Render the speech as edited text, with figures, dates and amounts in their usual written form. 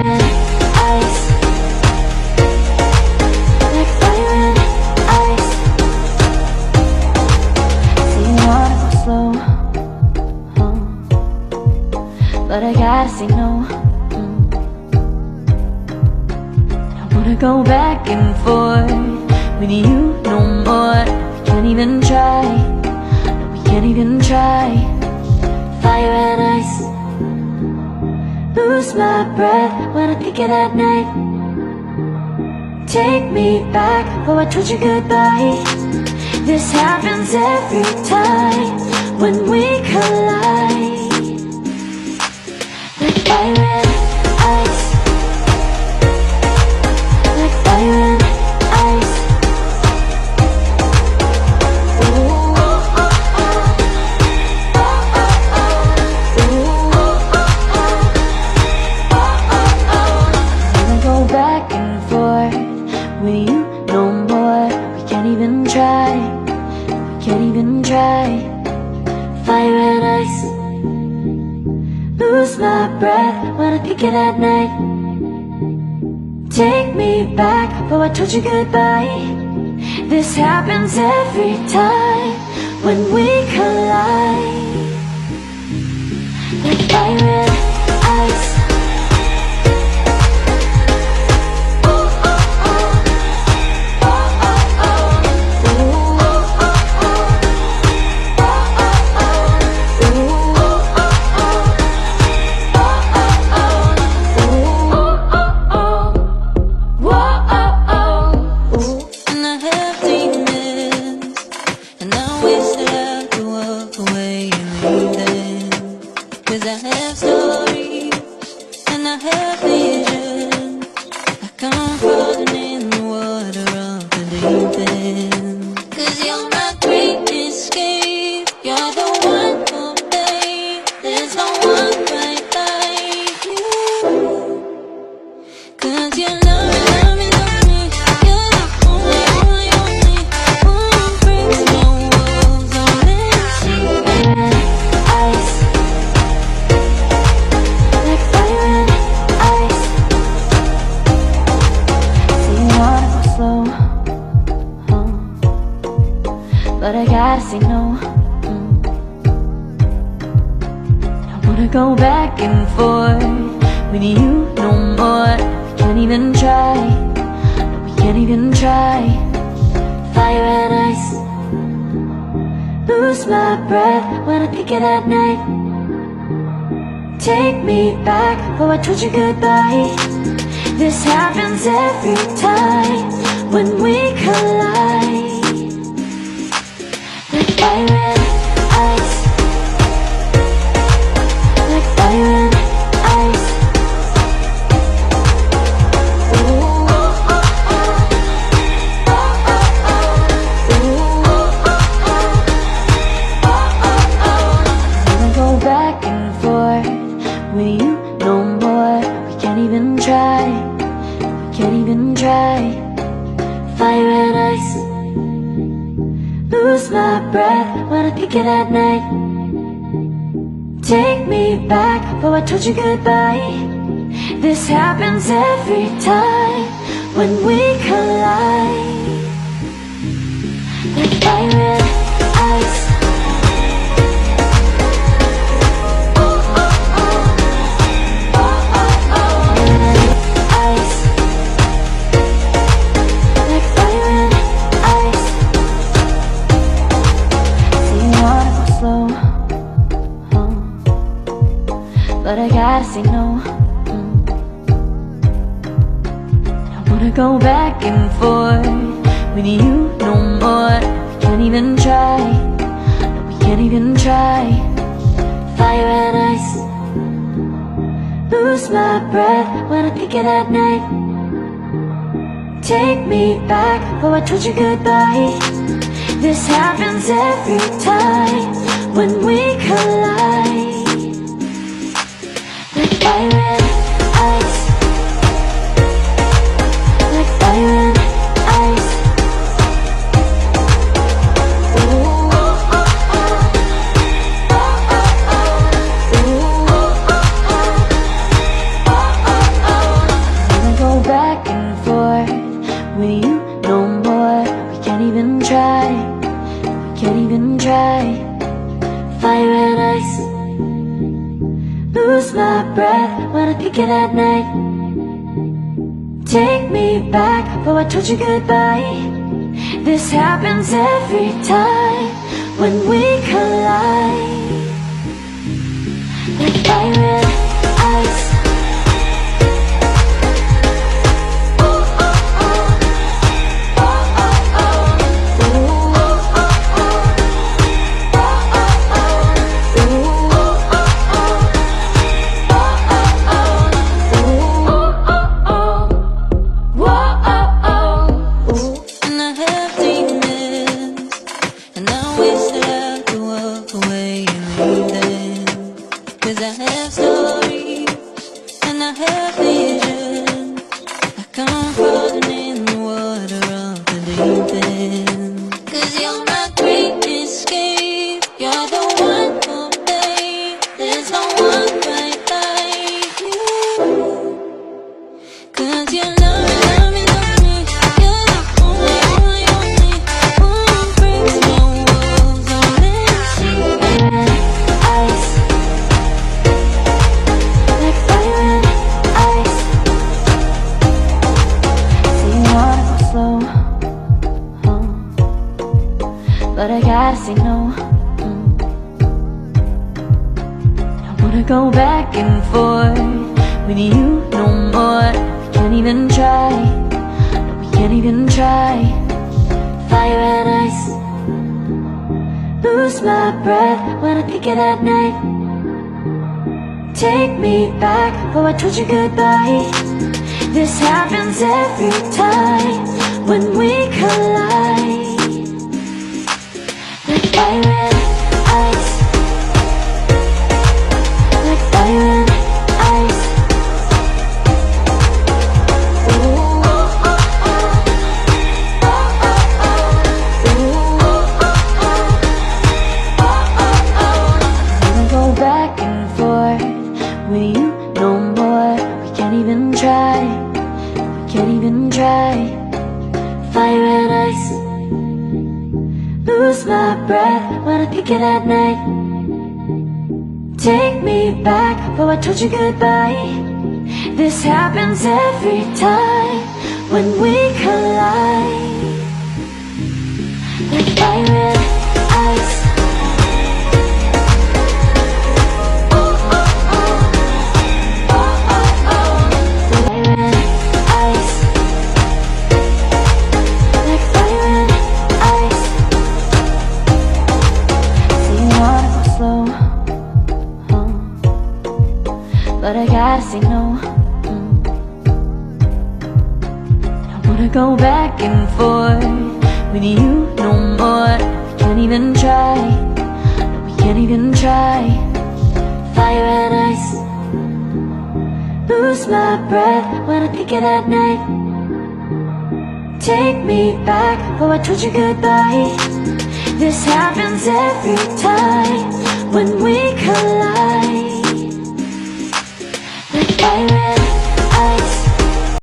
and ice, like fire and ice. Say you wanna go slow, but I gotta say no. I wanna go back and forth with you no more. We can't even try, no, we can't even try. Fire and ice, lose my breath when I think of that night. Take me back, oh I told you goodbye. This happens every time when we collide. Like fire and ice, like fire and ice. Ooh, oh, oh, oh. Oh, oh, oh. Ooh, oh, oh, oh. Oh, oh, oh. I wanna go back and forth with you no more. We can't even try, we can't even try. Fire and ice, lose my breath when I think of that night. Take me back, oh I told you goodbye. This happens every time when we collide. Like fire and ice. Oh, oh, oh. Oh, oh, oh. Ooh, oh, oh, oh. Oh, oh, oh. Ooh, oh, oh, oh. And I have demons, and I wish that I could walk away and leave them. 'Cause I have stories, and I have visions, like I'm falling in the water of the deep end. 'Cause you're my great escape, you're the one for me. There's no one quite like you. 'Cause you love me, love me, love me. You're the only, only, only one who breaks my walls. Oh, let's see. Ice, like fire and ice. Say you wanna go slow, but I gotta say no. I wanna go back and forth with you no more. We can't even try, no, we can't even try. Fire and ice, lose my breath when I think of that night. Take me back, oh I told you goodbye. This happens every time when we collide. Like fire and ice, like fire and ice. Ooh, oh, oh, oh. Oh, oh, oh. Ooh, oh, oh, oh. Oh, oh, oh. I wanna go back and forth with you no more. We can't even try, we can't even try. Fire and ice, lose my breath when I think of that night. Take me back, oh I told you goodbye. This happens every time when we collide. Like fire and ice. Oh, oh, oh. Oh, oh, oh. Ice, like fire and ice. Say you wanna go slow, but I gotta say no. I wanna go back and forth with you no more. We can't even try, no, we can't even try. Fire and ice, lose my breath when I think of that night. Take me back, oh I told you goodbye. This happens every time when we collide. Like fire and ice, like fire and ice. Ooh, oh, oh, oh. Oh, oh, oh. Ooh, oh, oh, oh. Oh, oh, oh. pick it at night. Take me back, before I told you goodbye. This happens every time when we collide. Like fire and ice. Cause I have stories and I have visions. I come floating in the water of the deep end. Cause you're my great escape. You're the one for me. There's no one quite like you. Cause you love me, love me, love me. You're the only, only, only one who breaks my walls. Oh, let's see. Ice. Like fire and ice. Say you wanna go slow, but I gotta say no. I wanna go back and forth with you no more. We can't even try. No, we can't even try. Fire and ice. Lose my breath when I think it at night. Take me back, before I told you goodbye. This happens every time when we collide. Like fire and ice. Like fire and ice. Ooh, oh, oh, oh. Oh, oh, oh. Ooh, oh, oh, oh. Oh, oh, oh. I wanna go back and forth with you no more. We can't even try. We can't even try. Fire and ice. Lose my breath when I think it at night. Take me back, before I told you goodbye. This happens every time when we collide. Like fire and ice. But I gotta say no. I wanna go back and forth with you no more. We can't even try. No, we can't even try. Fire and ice. Lose my breath when I think it at night. Take me back, before I told you goodbye. This happens every time when we collide. Like fire and